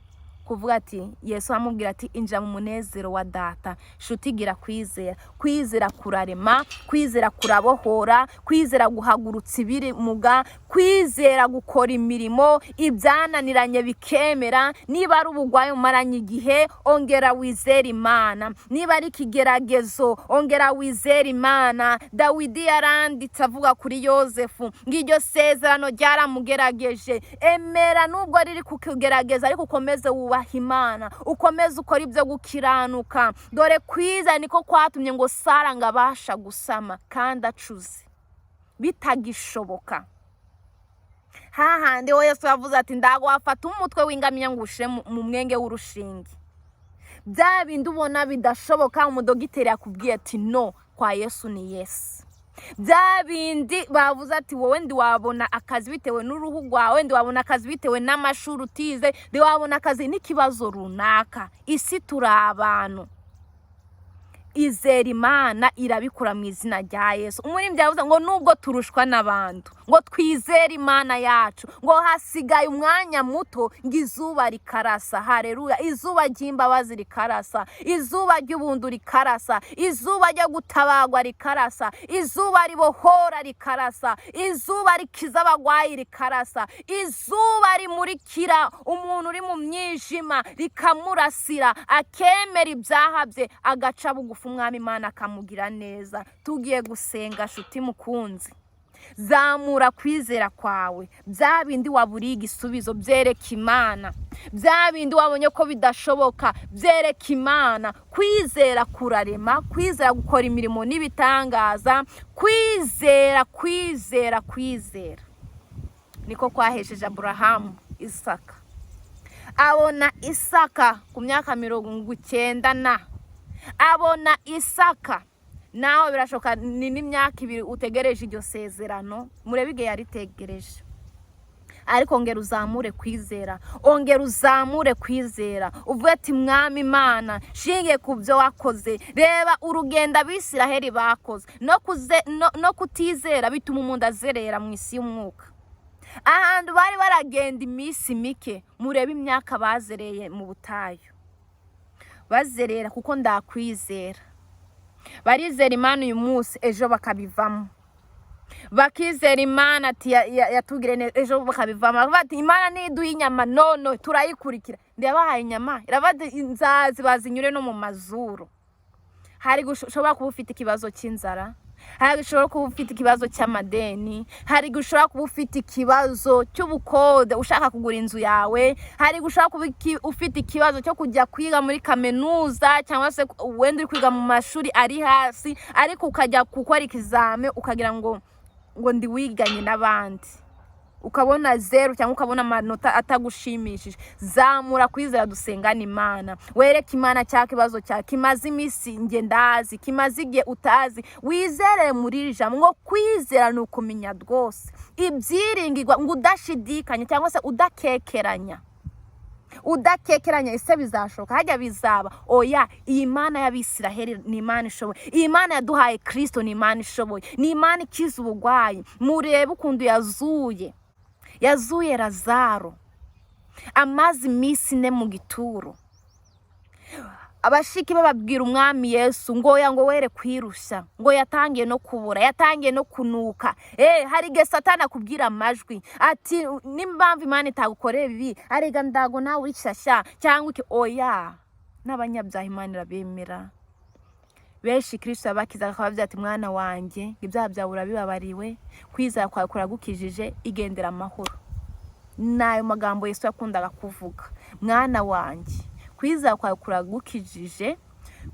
kuvuga ati, Yesu amubwira ati injira mu munezero wa data. Shuti gira kwizera. Kwizera kurarema, kwizera kurabohora, kwizera guhagurutsa ibimuga, kwizera gukora imirimo ibyananiranye bikemera. Niba ari ubugwayi umaranye igihe, ongera wizere Imana. Niba ari ikigeragezo, ongera wizere Imana. Dawidi yaranditse avuga kuri Yosefu ngo iryo sezerano ryaramugerageje. Emera nubwo riri kukugerageza, ariko ukomeze wubaha Imana, ukomeze ukora ibyo gukiranuka. Dore kwiza niko kwatumye ngo Sara ngabasha gusama kandi acuze bitagishoboka. Hahandi Yesu yavuze ati ndagwafata umutwe w'ingamiya ngushe mu mwenge w'urushinge. Bya bindi ubona bidashoboka, umudogiteri yakubwiye ati no, kwa Yesu ni yes. Bya bindi bavuze ati wowe ndi wabona akazi bitewe n'uruhu rwawe, ndi wabona akazi bitewe n'amashuri utize, ndi wabona akazi n'ikibazo runaka. Isi turi abantu. Izera Imana irabikura mu izina rya Yesu. Umuririmbyi yavuze ngo nubwo turushwa n'abantu, ngo twizere Imana yacu, ngo hasigaye umwanya muto ngo izuba rikarasa. Haleluya. Izuba ry'imbabazi rikarasa, izuba ry'ubuntu rikarasa, izuba ryo gutabagwa rikarasa, izuba ribohora rikarasa, izuba rikiza abagwayi rikarasa, izuba rimurikira umuntu uri mu mwijima rikamurasira, akemera ibyaha bye, agaca bugufi umwami Imana akamugira neza. Tugiye gusenga shuti mukunzi. Zamura kwizera kwawe. Bya bindi waburiye igisubizo byereka Imana. Bya bindi wabonye ko bidashoboka byereka Imana. Kwizera kurarema, kwizera gukora imirimo n'ibitangaza, kwizera kwizera kwizera niko kwahesheje Aburahamu Isaka. Abona Isaka ku myaka 90 abona Isaka. Nawe birashoka ni n'imyaka 2 utegereje iryo sezerano, murebige yaritegereje. Ariko ongera uzamure kwizera, ongera uzamure kwizera, uvuye ati mwami Imana shingiye ku byo wakoze. Reba urugenda Abisiraheli bakoze, no kutizera bituma umuntu azerera mu isi y'umwuka. Ahantu bari baragenda iminsi mike, murebe imyaka bazereye mu butayu. Bazerera kuko ndakwizera. Barizera Imana uyu munsi, ejo bakabivamo. Bakizera Imana ati yatugire neza, ejo bakabivamo. Bati Imana niduha inyama, none turayikurikira. Ndabahaye inyama, irabade inzazi bazinyure no mu mazuru. Hari gushobora kuba ufite ikibazo cy'inzara, hari gushobora kuba ufite ikibazo cy'amadeni, hari gushobora kuba ufite ikibazo cy'ubukode ushaka kugura inzu yawe, hari gushobora kuba ufite ikibazo cyo kujya kwiga muri kaminuza, cyangwa se wenda uri kwiga mu mashuri ari hasi, ariko ukajya gukora ikizame ukagira ngo ndi wiganye n'abandi. ukabona 0 cyangwa ukabona amanota atagushimishije, zamura kwizera dusengana Imana. Wereke Imana cya kibazo cya kimaze imisi nge ndazi, kimaze igihe utazi, wizere muri ijambo ngo kwizera ni ukumenya rwose ibyiringirwa, ngo udashidikanya cyangwa se udakekeranya. Ese bizashoboka, hajya bizaba. Oya, iyi Mana y'Abisiraheli ni Imana ishoboye. Iyi Mana yaduhaye Kristo ni Imana ishoboye. Ni Imana ikiza ubugwayi. Murebe ukuntu yazuye Lazaro amazi imisi 4 mu gituro. Abashiki bababwira umwami Yesu ngo were kwirusha, ngo yatangiye no kubura, yatangiye no kunuka. Hari ge Satana kubwira amajwi ati nimbamva Imana itagukorera ibi, arega ndago nawe urishasha cyangwa iki. Oya, n'abanyabyaha Imana irabemera. Beshi Kristo abakiza akabavuga ati mwana wanjye ibyaha byawe urabibabariwe, kwizera kwawe kuragukijije, igendera amahoro. Nayo magambo Yesu yakundaga kuvuga, mwana wanjye kwizera kwawe kuragukijije,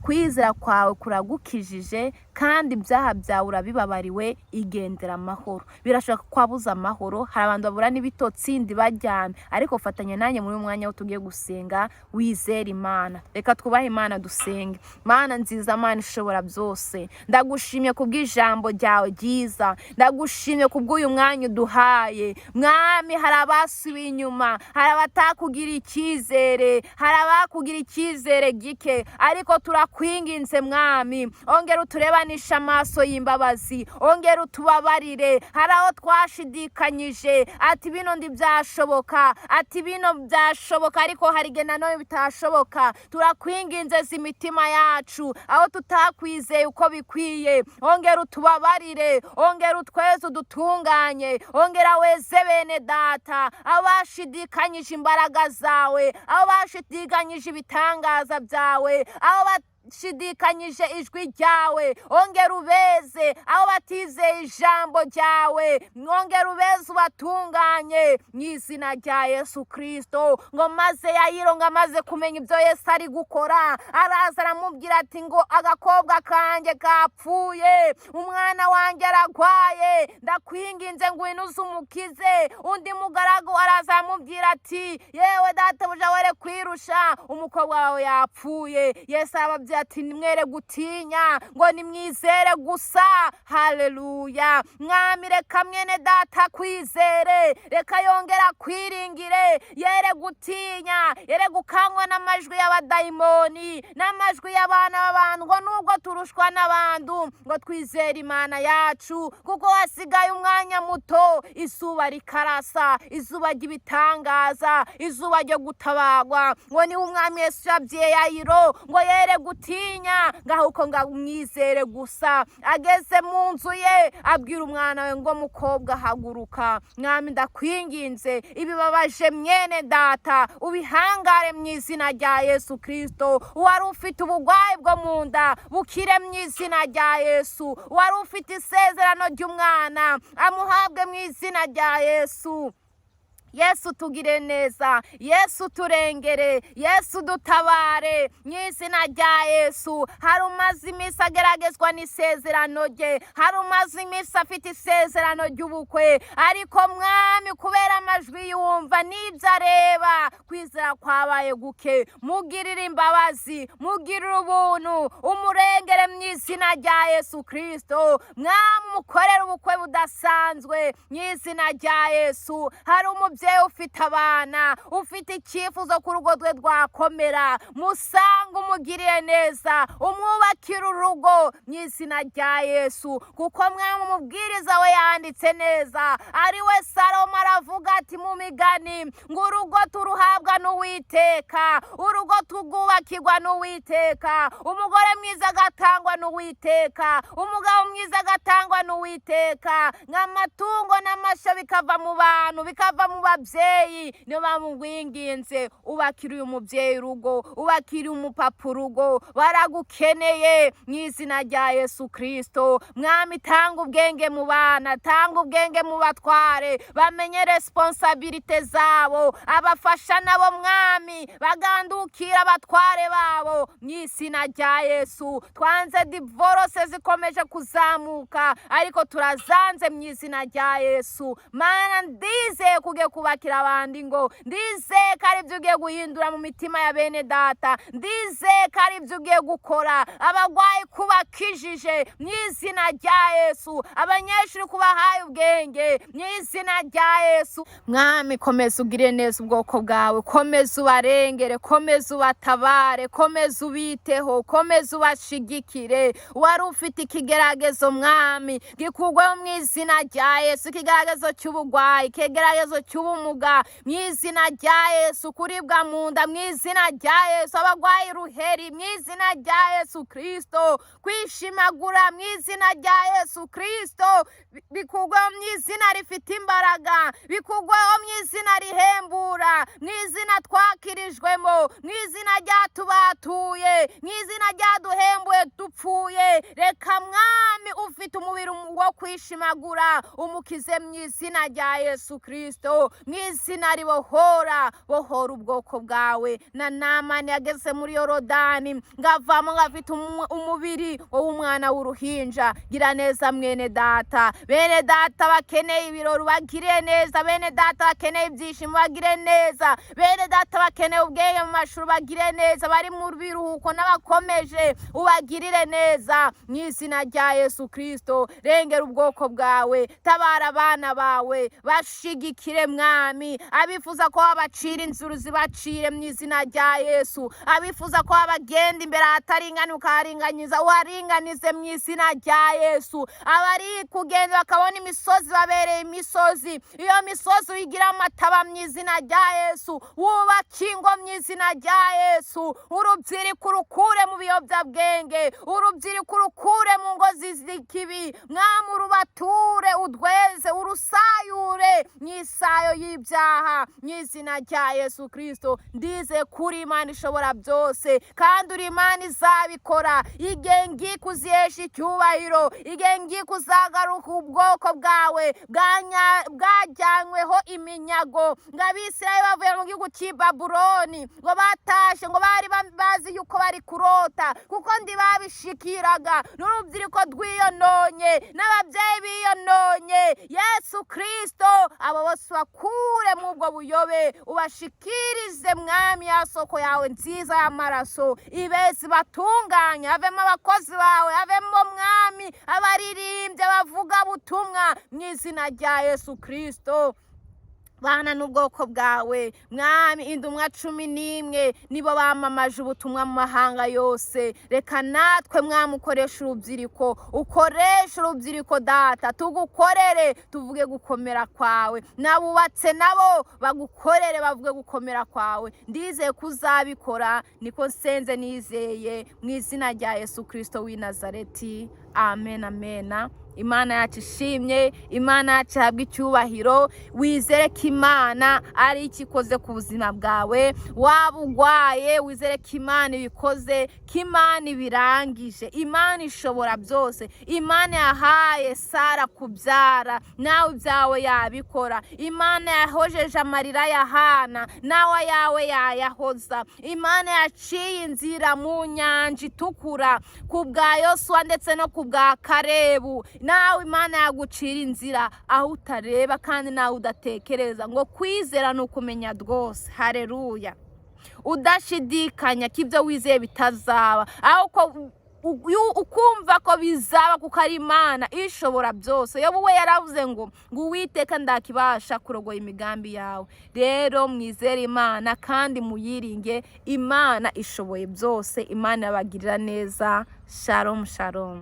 kwizera kwawe kuragukijije, kandi ibyaha byawe urabibabariwe, igendera amahoro. Birashaka kwabuza amahoro. Hari abantu babura n'ibitotsi ndibajyana, ariko fatanya nanjye muri umwanya wo tugiye gusenga, wizera Imana. Reka twubahe Imana dusenge. Mana nziza, Mana ishobora byose, ndagushimye kubw'ijambo ryawe ryiza, ndagushimye kubw'uyu mwanya uduhaye. Mwami, hari abasubiye inyuma, hari abatakugira icyizere, hari abakugira icyizere gike, ariko turakwinginze Mwami, ongera uturebanisha amaso y'imbabazi, ongera utubabarire. Hari aho twashidikanyije ati bino ndi byashoboka, ati bino byashoboka, ariko hari ge nanone bitashoboka. Turakwinginze imitima yacu aho tutakwizeye uko bikwiye, ongera utubabarire, ongera utweze udutunganye, ongera weze bene data abashidikanyije imbaraga zawe, abo bashidikanyije ibitangaza byawe, abo shidikanyije ijwi ryawe, ongera ubeze. Aho batizeye ijambo ryawe, ongera ubeze ubatunganye mu izina rya Yesu Kristo. Ngo maze Yayiro ngo amaze kumenya ibyo Yesu ari gukora, araza aramubwira ati ngo agakobwa kanjye kapfuye, umwana wanjye aragwaye, ndakwinginze ngo uinuze umukize. Undi mugaragu araza aramubwira ati yewe databuja were kwirusha, umukobwa wawe yapfuye. Yesu arababwira ati nimwere gutinya, ngo nimwizere gusa. Haleluya. Mwami, reka mwene data kwizere, reka yongera kwiringire, yere gutinya, yere gukangwa n'amajwi y'abadayimoni, n'amajwi y'abana b'abantu, ngo nubwo turushwa n'abantu, ngo twizere Imana yacu, kuko hasigaye umwanya muto, izuba rikarasa, izuba ry'ibitangaza, izuba ryo gutabagwa. Ngo ni umwami Yesu yabwiye Yayiro ngo yere gutinya, ngaho uko mwizere gusa. Ageze mu nzu ye abwira umwana we ngo mukobwa haguruka. Mwami, ndakwinginze ibibabaje mwene data ubihangare mu izina rya Yesu Kristo. Wari ufite ubugwayi bwo mu nda bukire mu izina rya Yesu. Wari ufite isezerano ry'umwana amuhabwe mu izina rya Yesu. Yesu tugire neza, Yesu turengere, Yesu dutabare mu izina rya Yesu. Hari umaze iminsi ageragezwa n'isezerano rye, hari umaze iminsi afite isezerano ry'ubukwe, ariko Mwami kubera amajwi yumva n'ibyo areba, kwizera kwabaye guke. Mugirire imbabazi, mugirire ubuntu, umurengere mu izina rya Yesu Kristo. Mwami, mukorere ubukwe budasanzwe mu izina rya Yesu. Hari umubyeyi ufite abana, ufite icyifuzo ku rugo rwe rwakomera, musanga umugirire neza, umwubakire urugo mu izina rya Yesu. Kuko Mwami umubwiriza we yanditse neza, ari we Salomo aravuga ati mu migani ngo urugo turuhabwa n'Uwiteka, urugo tugubakirwa n'Uwiteka, umugore mwiza agatangwa n'Uwiteka, umugabo mwiza agatangwa n'Uwiteka, nk'amatungo n'amasha bikava mu bantu, bikava mu babyeyi niyo bamubwinginze ubakiriye umubyeyi urugo, ubakiriye umupapa urugo, baragukeneye mu izina rya Yesu Kristo. Mwami, tanga ubwenge mu bana, tanga ubwenge mu batware, bamenye responsabilite zabo, abafasha nabo Mwami bagandukira abatware babo mu izina rya Yesu. Twanze divorce zikomeje kuzamuka, ariko turazanze mu izina rya Yesu. Mana, ndizeye kugiye kubakira abandi ngo, ndizeye ko ari byo ugiye guhindura mu mitima ya bene data, ndizeye ko ari byo ugiye gukora. Abagwayi kubakijije mu izina rya Yesu, abanyeshuri kubahaye ubwenge mu izina rya Yesu. Mwami, komeza ugire neza ubwoko bwawe, komeza ubarengere, komeza ubatabare, komeza ubiteho, komeza ubashigikire. Wari ufite ikigeragezo Mwami, gikurweho mu izina rya Yesu, ikigeragezo cy'ubugwayi, ikigeragezo cy'ubumuga mu izina rya Yesu, kuribwa mu nda mu izina rya Yesu, abagwayi ruheri mu izina rya Yesu Kristo, kwishimagura mu izina rya Yesu Kristo, bikurweho mu izina rifite imbaraga, bikurweho mu izina rihembura, mu izina twakirijwemo, mu izina ryatubatuye, mu izina ryaduhembuye dupfuye. Reka Mwami, ufite umubiri wo kwishimagura, umukize mu izina rya Yesu Kristo, mu izina ribohora, bohora ubwoko bwawe. Na Namani yageze muri Yorodani ngavamo ngafite umubiri w'umwana w'uruhinja. Gira neza mwene data, bene data bakeneye ibirori bagire neza, bene data bakeneye ibyishimo bagire neza, bene data bakeneye ubwenge mu mashuri bagire neza, bari mu biruhuko n'abakomeje ubagirire neza mu izina rya Yesu Kristo. Rengera ubwoko bwawe, tabara abana bawe, bashigikire Mwami. Abifuza ko babacira inzuru zibacire mu izina rya Yesu, abifuza ko babagenda imbere ahataringaniye ukaharinganiza uharinganize mu izina rya Yesu. Abari kugenda bakabona imisozi babereye imisozi, iyo misozi uyigira amataba mu izina rya Yesu. Wubake ingo mu izina rya Yesu, urubyiruko urukure mu biyobyabwenge, urubyiruko urukure mu ngo z'ikibi. Mwami, urubature, udweze, urusayure mu isayo y'ibyaha mu izina rya Yesu Kristo. Ndize kuri Imana ishobora byose, kandi uri Imana izabikora. Igihe ngiye kuzihesha icyubahiro, igihe ngiye kuzagaruka ubwoko bwawe bwajyanyweho iminyago, ngo Abisirayeli bavuye mu gihugu cy'i Babuloni, ngo batashe, ngo bari bazi yuko bari kurota, kuko ndi babishikiraga. N'urubyiruko rwiyononye, n'ababyeyi biyononye, Yesu Kristo abo bose bakure mu ubwo buyobe, ubashikirize Mwami ya soko yawe nziza y'amaraso, ibezi batunganya, havemo abakozi bawe, havemo Mwami abaririmbyi, abavuga butumwa mu izina rya Yesu Kristo. Bana n'ubwoko bwawe Mwami, indumwa 11 nibo bamamaje ubutumwa mu mahanga yose. Reka natwe Mwami ukoresha urubyiruko, ukoresha urubyiruko Data, tugukorere tuvuge gukomera kwawe, nabubatse nabo bagukorere bavuge gukomera kwawe. Ndizeye kuzabikora, niko nsenze nizeye mu izina rya Yesu Kristo w'i Nazareti. Amen, amen. Imana yacu ishimye, Imana yacu habwa icyubahiro. Wizere ko Imana ari ikikoze ku buzima bwawe. Waba ugwaye, wizere ko Imana ibikoze, ko Imana ibirangije. Imana ishobora byose. Imana yahaye Sara kubyara, nawe ibyawe yabikora. Imana yahojeje amarira ya Hana, nawe yawe yayahoza. Imana yaciye inzira mu nyanja itukura ku bwa Yosuwa ndetse no ku bwa Karebu. Nawe Imana yagucira inzira aho utareba kandi nawe udatekereza, ngo kwizera no kumenya rwose. Haleluya. Udashidikanya ko ibyo wizeye bitazaba, ahubwo ukumva ko bizaba, kuko ari Imana ishobora byose. Yobu we yaravuze ngo Uwiteka ndakibasha kurogoya imigambi yawe. Rero mwizere Imana kandi muyiringe, Imana ishoboye byose. Imana yabagirira neza. Shalom, shalom.